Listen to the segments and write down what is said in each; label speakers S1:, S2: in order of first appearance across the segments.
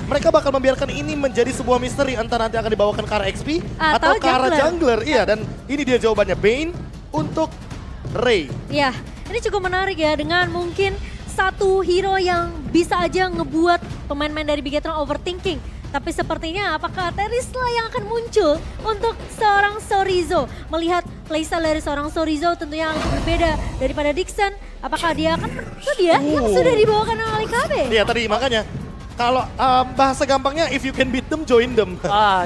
S1: mereka bakal membiarkan ini menjadi sebuah misteri entah nanti akan dibawakan ke arah XP
S2: Atau
S1: atau ke arah
S2: jungler.
S1: jungler. Iya, dan ini dia jawabannya, Bane untuk Ray.
S2: Ya, ini cukup menarik ya dengan mungkin satu hero yang bisa aja ngebuat pemain-pemain dari Bigetron overthinking. Tapi sepertinya apakah Terisla yang akan muncul untuk seorang Sorizo? Melihat playstyle dari seorang Sorizo tentunya agak berbeda daripada Dixon. Apakah dia akan itu dia yang sudah dibawakan oleh KB?
S1: Iya tadi makanya, kalau bahasa gampangnya if you can beat them, join them.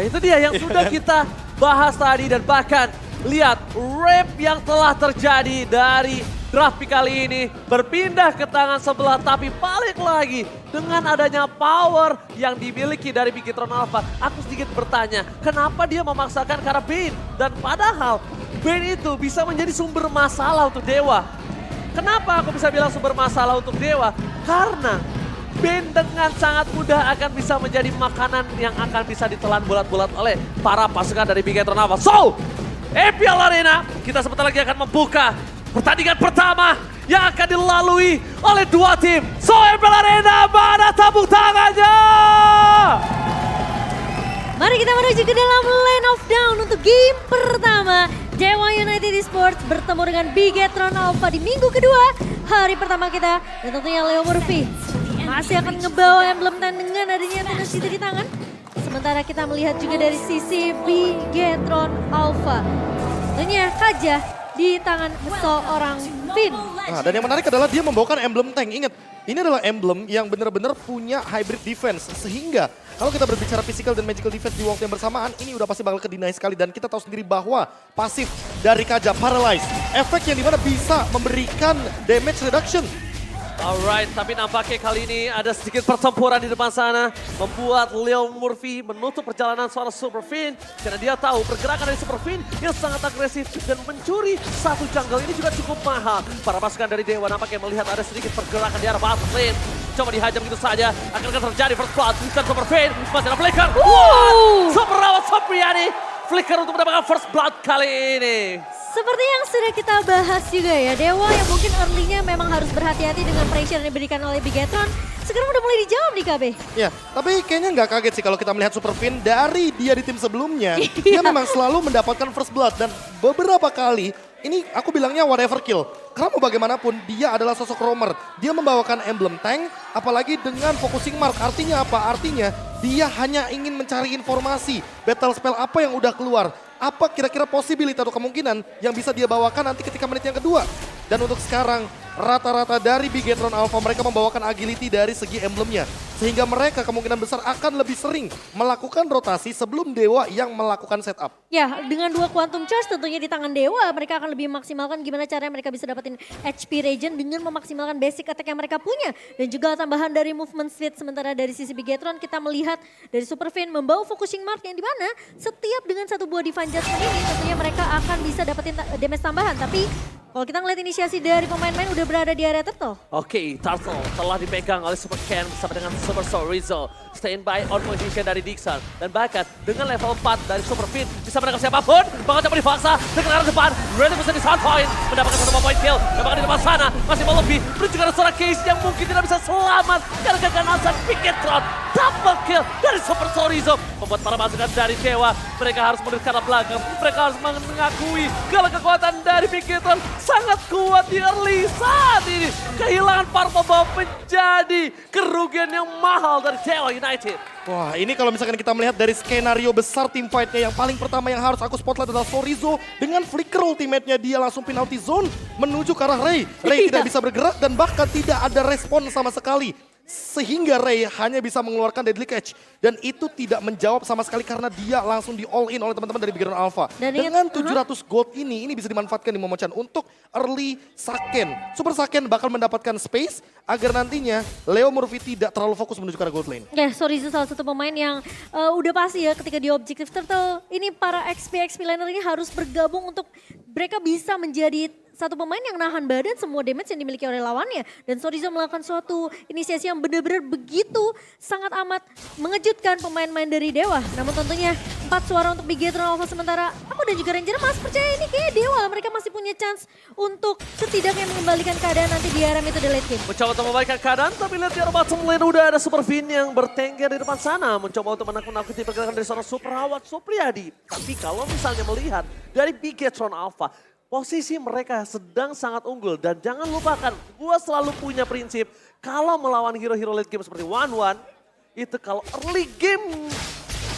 S3: Itu dia yang sudah kita bahas tadi dan bahkan lihat rap yang telah terjadi dari draft kali ini berpindah ke tangan sebelah tapi balik lagi dengan adanya power yang dimiliki dari Bigetron Alpha. Aku sedikit bertanya, kenapa dia memaksakan ke arah Bane? Dan padahal Bane itu bisa menjadi sumber masalah untuk Dewa. Kenapa aku bisa bilang sumber masalah untuk Dewa? Karena Bane dengan sangat mudah akan bisa menjadi makanan yang akan bisa ditelan bulat-bulat oleh para pasukan dari Bigetron Alpha. So, EPL Arena kita sebentar lagi akan membuka pertandingan pertama yang akan dilalui oleh dua tim. So, EPL Arena mana tepuk tangannya?
S2: Mari kita menuju ke dalam Lane of Down untuk game pertama. Dewa United Esports bertemu dengan Bigetron Alpha di minggu kedua, hari pertama kita. Dan tentunya Leo Murphy masih akan ngebawa emblem tan dengan adanya tenus itu di tangan. Sementara kita melihat juga dari sisi Bigetron Alpha. Tentunya Kaja di tangan seorang Finn.
S1: Nah, dan yang menarik adalah dia membawakan emblem tank. Ingat, ini adalah emblem yang benar-benar punya hybrid defense. Sehingga kalau kita berbicara physical dan magical defense di waktu yang bersamaan, ini udah pasti bakal ke-deny sekali. Dan kita tahu sendiri bahwa pasif dari Kaja, Paralyze, efek yang dimana bisa memberikan damage reduction.
S3: Alright, tapi nampaknya kali ini ada sedikit pertempuran di depan sana. Membuat Leo Murphy menutup perjalanan seorang Super Finn. Karena dia tahu pergerakan dari Super Finn yang sangat agresif dan mencuri satu jungle ini juga cukup mahal. Para pasukan dari Dewa nampaknya melihat ada sedikit pergerakan di arah bot lane. Coba dihajam gitu saja, akan terjadi first blood. Dan Super Finn masih ada flicker. Wow! Super Rawat Sopriani. Flicker untuk mendapatkan first blood kali ini.
S2: Seperti yang sudah kita bahas juga ya, Dewa yang mungkin early-nya memang harus berhati-hati dengan pressure yang diberikan oleh Bigetron. Sekarang udah mulai dijawab nih KB.
S1: Ya, tapi kayaknya nggak kaget sih kalau kita melihat Super Finn dari dia di tim sebelumnya. Dia memang selalu mendapatkan first blood dan beberapa kali, ini aku bilangnya whatever kill. Karena mau bagaimanapun dia adalah sosok roamer. Dia membawakan emblem tank, apalagi dengan focusing mark. Artinya apa? Artinya dia hanya ingin mencari informasi. Battle spell apa yang udah keluar. Apa kira-kira possibility atau kemungkinan yang bisa dia bawakan nanti ketika menit yang kedua. Dan untuk sekarang, rata-rata dari Bigetron Alpha mereka membawakan agility dari segi emblemnya. Sehingga mereka kemungkinan besar akan lebih sering melakukan rotasi sebelum Dewa yang melakukan setup.
S2: Ya, dengan dua Quantum Charge tentunya di tangan Dewa, mereka akan lebih memaksimalkan gimana caranya mereka bisa dapetin HP regen dengan memaksimalkan basic attack yang mereka punya. Dan juga tambahan dari movement speed, sementara dari sisi Bigetron kita melihat dari Super Finn membawa focusing mark yang dimana setiap dengan satu buah Divine Judgment ini tentunya mereka akan bisa dapetin damage tambahan. Tapi kalau kita ngeliat inisiasi dari pemain-pemain udah berada di area turtle.
S3: Oke, Turtle telah dipegang oleh Super Ken bersama dengan Super Sorizo. Stand by on position dari Dixon. Dan bahkan dengan level 4 dari Super Finn bisa menangkap siapapun. Bahkan coba dipaksa dengan arah depan. Ready bisa di sound point. Mendapatkan satu point kill. Dan bahkan di depan sana masih mau lebih. Menunjukkan ada seorang case yang mungkin tidak bisa selamat. Karena keganasan Bigetron. Double kill dari Super Sorizo. Membuat para pasukan dari Dewa. Mereka harus mundur ke arah belakang. Mereka harus mengakui kalau kekuatan dari Bigetron sangat kuat di early saat ini. Kehilangan Purple Bomb menjadi kerugian yang mahal dari Dewa United.
S1: Wah, ini kalau misalkan kita melihat dari skenario besar tim fight-nya yang paling pertama yang harus aku spotlight adalah Sorizo dengan flicker ultimate-nya dia langsung penalty zone menuju ke arah Ray. Ray tidak bisa bergerak dan bahkan tidak ada respon sama sekali. Sehingga Ray hanya bisa mengeluarkan Deadly Catch. Dan itu tidak menjawab sama sekali karena dia langsung di all in oleh teman-teman dari Bigetron Alpha.
S2: Dan
S1: dengan 700 gold ini bisa dimanfaatkan di Momochan untuk early Saken. Super Saken bakal mendapatkan space agar nantinya Leo Murphy tidak terlalu fokus menuju ke arah gold lane.
S2: Ya, Sorizo salah satu pemain yang udah pasti ya ketika di Objective Turtle. Ini para XP laner ini harus bergabung untuk mereka bisa menjadi satu pemain yang nahan badan semua damage yang dimiliki oleh lawannya. Dan Sorizo melakukan suatu inisiasi yang benar-benar begitu sangat amat mengejutkan pemain-pemain dari Dewa. Namun tentunya 4 suara untuk Bigetron Alpha sementara aku dan juga Ranger masih percaya ini kayak Dewa. Mereka masih punya chance untuk setidaknya mengembalikan keadaan nanti di area itu the late game.
S3: Mencoba untuk membaikkan keadaan, tapi lihat di arah bottom lane udah ada Super Fin yang bertengger di depan sana. Mencoba untuk menakut-nakuti pergerakan dari seorang Super Awat Supriyadi. Tapi kalau misalnya melihat dari Bigetron Alpha, posisi mereka sedang sangat unggul. Dan jangan lupakan, gue selalu punya prinsip, kalau melawan hero-hero late game seperti One-One, itu kalau early game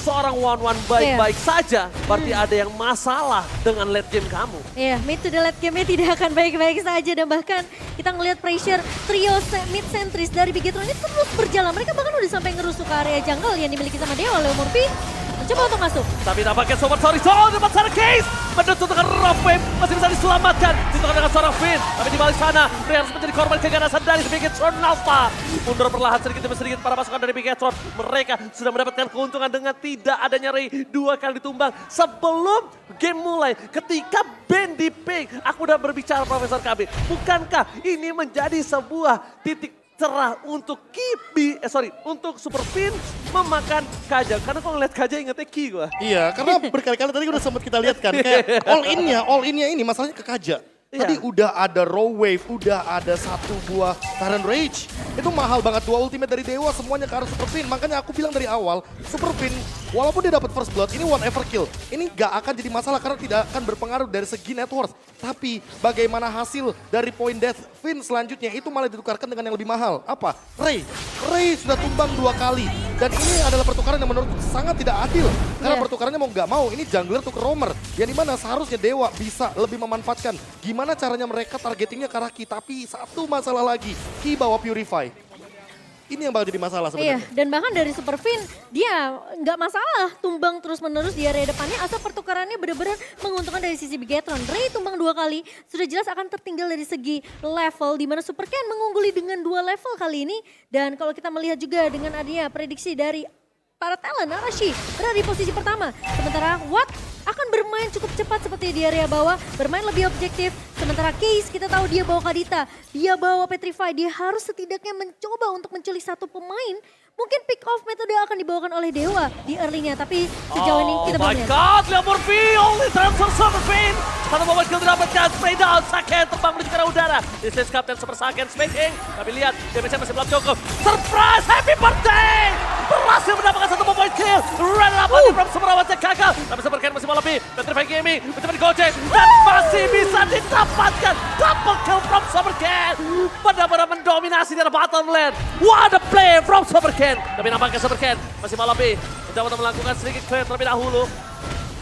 S3: seorang One-One baik-baik saja, berarti ada yang masalah dengan late game kamu.
S2: Iya, mid to the late game-nya tidak akan baik-baik saja. Dan bahkan kita ngelihat pressure trio mid sentris dari Bigetron ini terus berjalan. Mereka bahkan udah sampai ngerusuk ke area jungle yang dimiliki sama Dewa, Leo Murphy. Coba untuk masuk.
S3: Tapi tampaknya Super Sorry depan sana Case. Menutup dengan Rock Wave, masih bisa diselamatkan. Ditukar dengan seorang Finn. Tapi di balik sana, Ray harus menjadi korban keganasan dari Bigetron Alpha. Mundur perlahan sedikit demi sedikit para pasukan dari Bigetron. Mereka sudah mendapatkan keuntungan dengan tidak adanya Ray 2 kali ditumbang. Sebelum game mulai, ketika band di ping, aku udah berbicara Profesor KB. Bukankah ini menjadi sebuah titik cerah untuk untuk Super Fin memakan Kaja. Karena kalau ngeliat Kaja ingetnya Ki gue.
S1: Iya, karena berkali-kali tadi udah sempat kita lihat kan. Kayak all in-nya ini masalahnya ke Kaja. Tadi udah ada Raw Wave, udah ada satu buah Tyrant Rage. Itu mahal banget, 2 ultimate dari Dewa semuanya ke arah Super Fin. Makanya aku bilang dari awal, Super Fin walaupun dia dapat first blood, ini one ever kill. Ini gak akan jadi masalah karena tidak akan berpengaruh dari segi net worth. Tapi bagaimana hasil dari point death Fin selanjutnya itu malah ditukarkan dengan yang lebih mahal. Apa? Ray. Ray sudah tumbang 2 kali. Dan ini adalah pertukaran yang menurutku sangat tidak adil. Karena pertukarannya mau gak mau, ini jungler tuker roamer. Yang dimana seharusnya Dewa bisa lebih memanfaatkan gimana caranya mereka targetingnya ke arah Ki. Tapi satu masalah lagi, Ki bawa Purify. Ini yang bakal jadi masalah sebenarnya.
S2: Iya, dan bahkan dari Super Fin, dia nggak masalah tumbang terus-menerus di area depannya asal pertukarannya benar-benar menguntungkan dari sisi Bigetron. Ray tumbang 2 kali, sudah jelas akan tertinggal dari segi level, di mana Super Ken mengungguli dengan 2 level kali ini. Dan kalau kita melihat juga dengan adanya prediksi dari para talent, Arashi berada di posisi pertama. Sementara Watt akan bermain cukup cepat seperti di area bawah, bermain lebih objektif. Sementara Case kita tahu dia bawa Kadita, dia bawa Petrify, dia harus setidaknya mencoba untuk menculik satu pemain. Mungkin pick off metode akan dibawakan oleh Dewa di early-nya, tapi sejauh ini kita belum lihat.
S3: Oh my god, Leo Murphy only transfer Super Fin. Satu momen kill didapatkan, spray down, Saken terbang menuju ke arah udara. This is Captain Super Saken speaking, tapi lihat damage-nya masih belum cukup. Surprise, happy birthday! Berhasil mendapatkan satu point kill. Run up from Semerawatnya gagal, tapi Super Ken masih mau lebih. Petrify Gaming mencoba digocek dan masih bisa didapatkan double kill from Super Ken. Benar-benar mendominasi di bottom lane. What a play from Super Ken. Tapi nampaknya Super Ken masih mau lebih. Mencoba untuk melakukan sedikit clear terlebih dahulu.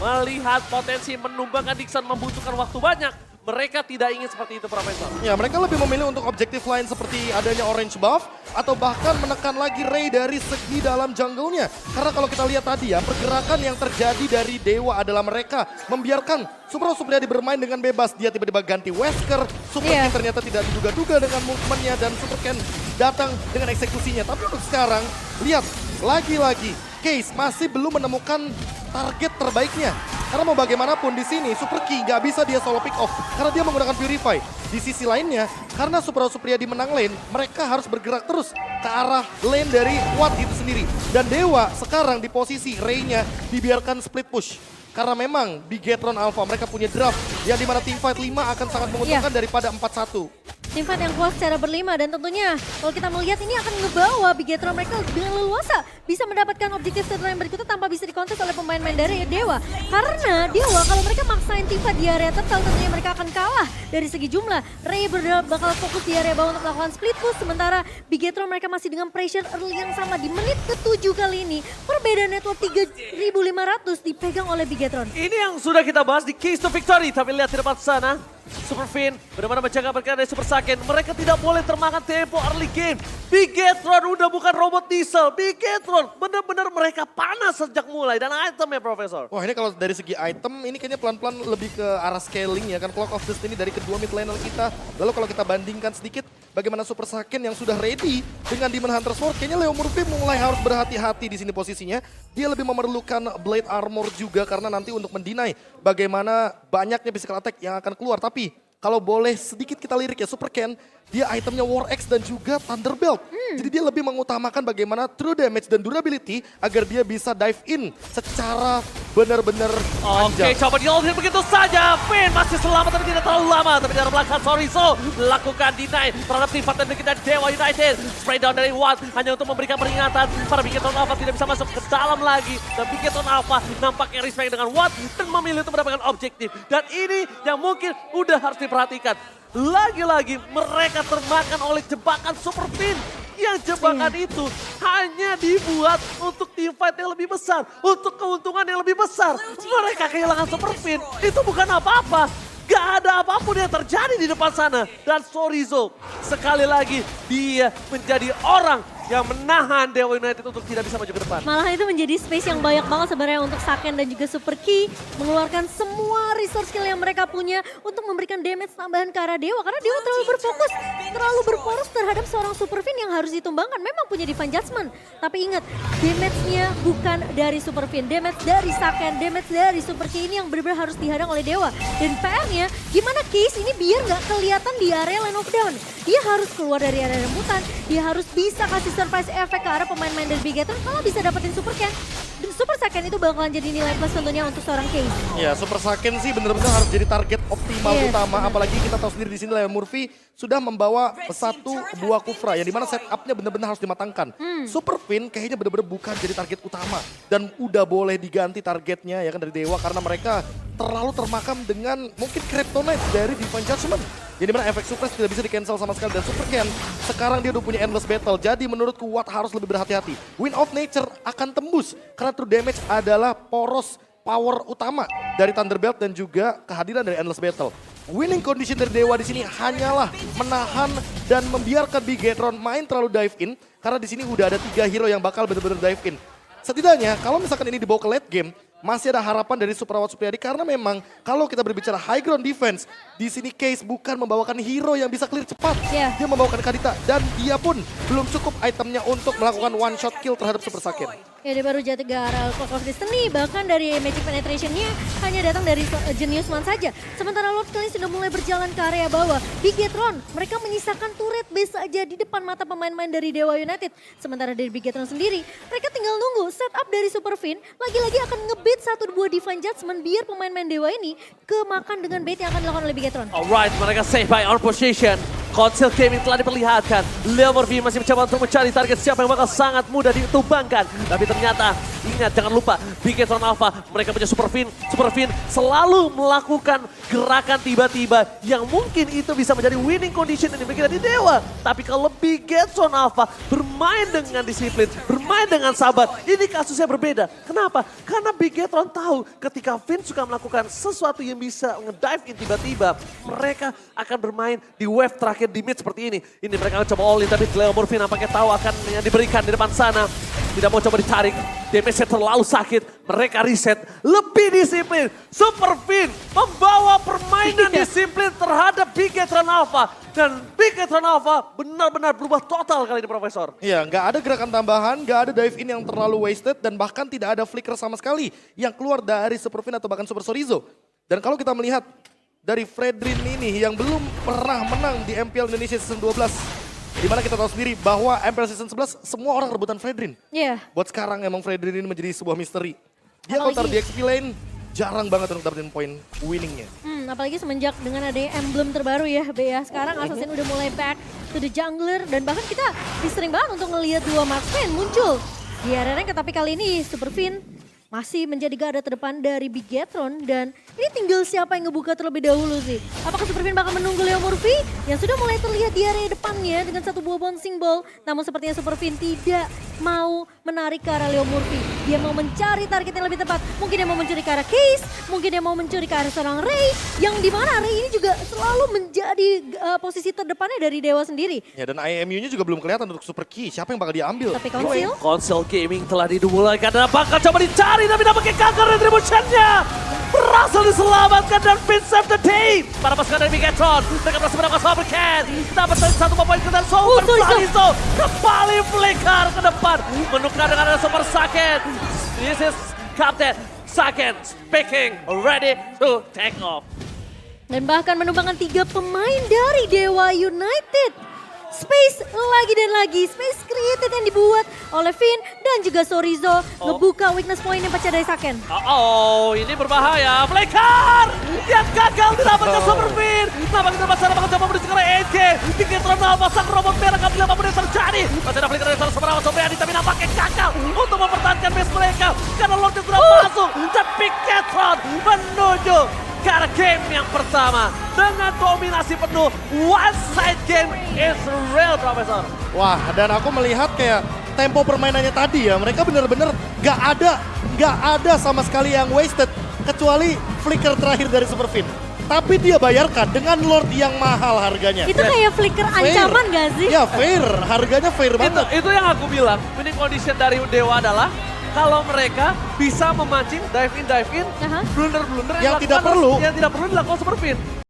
S3: Melihat potensi menumbangkan Dixon membutuhkan waktu banyak. Mereka tidak ingin seperti itu, Profesor.
S1: Ya, mereka lebih memilih untuk objektif lain seperti adanya orange buff atau bahkan menekan lagi Ray dari segi dalam jungle-nya. Karena kalau kita lihat tadi ya, pergerakan yang terjadi dari Dewa adalah mereka membiarkan Super Supriyadi bermain dengan bebas. Dia tiba-tiba ganti Wesker, Super Ken ternyata tidak diduga-duga dengan movementnya dan Super Ken datang dengan eksekusinya. Tapi untuk sekarang, lihat lagi-lagi Case masih belum menemukan target terbaiknya. Karena mau bagaimanapun di sini Super Ki nggak bisa dia solo pick off karena dia menggunakan Purify. Di sisi lainnya, karena Super Supriyadi menang lane, mereka harus bergerak terus ke arah lane dari Watt itu sendiri. Dan Dewa sekarang di posisi Ray-nya dibiarkan split push. Karena memang di Bigetron Alpha mereka punya draft yang dimana teamfight 5 akan sangat menguntungkan daripada 4-1.
S2: Teamfight yang kuat secara berlima dan tentunya kalau kita melihat ini akan ngebawa Bigetron mereka dengan leluasa bisa mendapatkan objektif setelah yang berikutnya tanpa bisa dikontes oleh pemain-pemain dari Dewa. Karena Dewa kalau mereka maksain teamfight di area turtle tentunya mereka akan kalah dari segi jumlah. Ray bakal fokus di area bawah untuk melakukan split push sementara Bigetron mereka masih dengan pressure early yang sama di menit ke-7 kali ini. Perbedaan network 3.500 dipegang oleh Bigetron.
S3: Ini yang sudah kita bahas di Keys to Victory, tapi lihat di depan sana. Super Fin benar-benar menjaga perkara dari Super Saken. Mereka tidak boleh termakan tempo early game. Bigetron udah bukan robot diesel. Bigetron benar-benar mereka panas sejak mulai. Dan item ya Profesor.
S1: Wah ini kalau dari segi item ini kayaknya pelan-pelan lebih ke arah scaling ya kan. Clock of Destiny dari kedua mid laner kita. Lalu kalau kita bandingkan sedikit bagaimana Super Saken yang sudah ready dengan Demon Hunter Sword. Kayaknya Leo Murphy mulai harus berhati-hati di sini posisinya. Dia lebih memerlukan Blade Armor juga karena nanti untuk mendinai bagaimana banyaknya physical attack yang akan keluar. Tapi kalau boleh sedikit kita lirik ya, Super Ken dia itemnya War Axe dan juga Thunderbelt. Jadi dia lebih mengutamakan bagaimana true damage dan durability agar dia bisa dive in secara benar-benar
S3: Oke,
S1: panjang.
S3: coba di ultimate begitu saja. Finn masih selamat tapi tidak terlalu lama. Tapi dari belakang Sorizo lakukan deny terhadap tim fight dan kita Dewa United. Spray down dari Watt hanya untuk memberikan peringatan. Para Bigetron Alpha tidak bisa masuk ke dalam lagi. Dan Bigetron Alpha nampaknya respect dengan Watt dan memilih untuk mendapatkan objektif. Dan ini yang mungkin udah harus diperhatikan. Lagi-lagi mereka termakan oleh jebakan Super Finn. Yang jebakan itu hanya dibuat untuk team fight yang lebih besar. Untuk keuntungan yang lebih besar. Mereka kehilangan Super Finn. Itu bukan apa-apa. Gak ada apapun yang terjadi di depan sana. Dan Sorizo sekali lagi dia menjadi orang yang menahan Dewa United untuk tidak bisa maju ke depan.
S2: Malah itu menjadi space yang banyak banget sebenarnya untuk Saken dan juga Super Key mengeluarkan semua resource skill yang mereka punya untuk memberikan damage tambahan ke arah Dewa. Karena Dewa terlalu berfokus, terlalu berporos terhadap seorang Super Finn yang harus ditumbangkan. Memang punya Divine Judgment, tapi ingat damage-nya bukan dari Super Finn, damage dari Saken, damage dari Super Key ini yang benar-benar harus dihadang oleh Dewa. Dan PR-nya gimana Case ini biar nggak kelihatan di area Lane of Dawn. Dia harus keluar dari area rembutan, dia harus bisa kasih surprise effect ke arah pemain-pemain dari Bigetron kalau bisa dapetin Super Ken. Super Saken itu bakalan jadi nilai plus tentunya untuk seorang Case.
S1: Ya, Super Saken sih benar-benar harus jadi target optimal
S2: Yes.
S1: utama. Apalagi kita tahu sendiri di sini Leon Murphy sudah membawa satu buah Kufra yang dimana setupnya benar-benar harus dimatangkan. Super Finn kayaknya benar-benar bukan jadi target utama dan udah boleh diganti targetnya ya kan dari Dewa karena mereka terlalu termakam dengan mungkin Kryptonite dari Divine Judgment. Jadi mana efek suppress tidak bisa di-cancel sama sekali. Dan Super Ken sekarang dia udah punya endless battle. Jadi menurutku Watt harus lebih berhati-hati. Wind of Nature akan tembus. Karena true damage adalah poros power utama dari Thunderbelt dan juga kehadiran dari endless battle. Winning condition dari Dewa di sini hanyalah menahan dan membiarkan Bigetron main terlalu dive in. Karena di sini udah ada 3 hero yang bakal benar-benar dive in. Setidaknya kalau misalkan ini dibawa ke late game, masih ada harapan dari Super Watt Supriyadi karena memang kalau kita berbicara high ground defense, di sini Case bukan membawakan hero yang bisa clear cepat.
S2: Yeah.
S1: Dia membawakan Kadita dan dia pun belum cukup itemnya untuk melakukan one shot kill terhadap Super Saken.
S2: Ya dia baru jatuh ke arah Clock of Destiny, bahkan dari Magic Penetration-nya hanya datang dari Genius Man saja. Sementara Lord Clean sudah mulai berjalan ke area bawah. Bigetron, mereka menyisakan turret base saja di depan mata pemain-pemain dari Dewa United. Sementara dari Bigetron sendiri, mereka tinggal nunggu setup dari Super Finn, lagi-lagi akan ngebait satu buah Divine Judgment biar pemain-pemain Dewa ini kemakan dengan bait yang akan dilakukan oleh Bigetron.
S3: Alright, mereka save by our position. Conceal Gaming telah diperlihatkan. Leo Murphy masih mencoba untuk mencari target siapa yang bakal sangat mudah ditumbangkan. Tapi ternyata, ingat jangan lupa, Bigetron Alpha, mereka punya Super Finn. Super Finn selalu melakukan gerakan tiba-tiba yang mungkin itu bisa menjadi winning condition yang dimiliki dari Dewa. Tapi kalau Bigetron Alpha bermain dengan disiplin, bermain dengan sabar, ini kasusnya berbeda. Kenapa? Karena Bigetron tahu ketika Finn suka melakukan sesuatu yang bisa ngedive in tiba-tiba, mereka akan bermain di wave terakhir di mid seperti ini. Ini mereka akan coba all in, tapi Leo Murphy nampaknya tahu akan yang diberikan di depan sana. Tidak mau coba ditarik, damage-nya terlalu sakit. Mereka reset, lebih disiplin. Super Finn membawa permainan disiplin terhadap Bigetron Alpha. Dan Bigetron Alpha benar-benar berubah total kali ini Profesor.
S1: Iya, nggak ada gerakan tambahan, nggak ada dive in yang terlalu wasted dan bahkan tidak ada flicker sama sekali yang keluar dari Super Finn atau bahkan Super Sorizo. Dan kalau kita melihat dari Fredrin ini yang belum pernah menang di MPL Indonesia Season 12. Dimana kita tahu sendiri bahwa MPL Season 11 semua orang rebutan Fredrin.
S2: Iya.
S1: Buat sekarang emang Fredrin ini menjadi sebuah misteri. Dia kalau taruh di XP lane jarang banget untuk dapetin poin winningnya.
S2: Apalagi semenjak dengan adanya emblem terbaru ya Bea. Sekarang Assassin udah mulai back to the jungler dan bahkan kita sering banget untuk ngelihat dua marksman muncul di area rank. Tapi kali ini Super Finn masih menjadi garda terdepan dari Bigetron dan ini tinggal siapa yang ngebuka terlebih dahulu sih. Apakah Super Finn bakal menunggu Leo Murphy yang sudah mulai terlihat di area depannya dengan satu buah bouncing ball. Namun sepertinya Super Finn tidak mau menarik ke arah Leo Murphy. Dia mau mencari target yang lebih tepat. Mungkin dia mau mencuri ke arah Case, mungkin dia mau mencuri ke arah seorang Ray. Yang dimana Ray ini juga selalu menjadi posisi terdepannya dari Dewa sendiri.
S1: Ya dan IMU-nya juga belum kelihatan untuk Super Key. Siapa yang bakal diambil?
S2: Tapi Conceal,
S3: Console Gaming telah dimulai karena bakal coba dicari tapi dapat counter retribution-nya. Berhasil diselamatkan dan Finn save the day. Para pasukan dari Bigetron, mereka berhasil mendapatkan Super Ken. Dapat satu poin ke dan Super Salizo kembali flicker ke depan. Menukar dengan ada Super Saken. This is Captain Saken speaking, ready to take off.
S2: Dan bahkan menumbangkan 3 pemain dari Dewa United. Space lagi dan lagi, space created yang dibuat oleh Finn dan juga Sorizo ngebuka weakness point yang pecah dari Saken.
S3: Ini berbahaya. Flicker yang gagal didapatkan Super Finn. Nampaknya terpaksa mencoba menuju ke EG. Bigetron Alpha sang robot merah nggak bilang apa yang terjadi. Masih ada Flicker dari salah seorang Sobriani tapi nampaknya gagal untuk mempertahankan base mereka karena Lordnya sudah masuk dan Bigetron menuju ke arah game yang pertama dengan dominasi penuh. One side game is real, Profesor.
S1: Wah, dan aku melihat kayak tempo permainannya tadi ya, mereka bener-bener gak ada sama sekali yang wasted kecuali flicker terakhir dari Super Finn. Tapi dia bayarkan dengan Lord yang mahal harganya.
S2: Itu kayak flicker ancaman gak sih?
S1: Ya fair, harganya fair banget.
S3: Itu yang aku bilang, winning condition dari Dewa adalah kalau mereka bisa memancing dive in,
S2: Aha.
S3: blunder
S1: Yang tidak perlu.
S3: dilakukan Super Finn.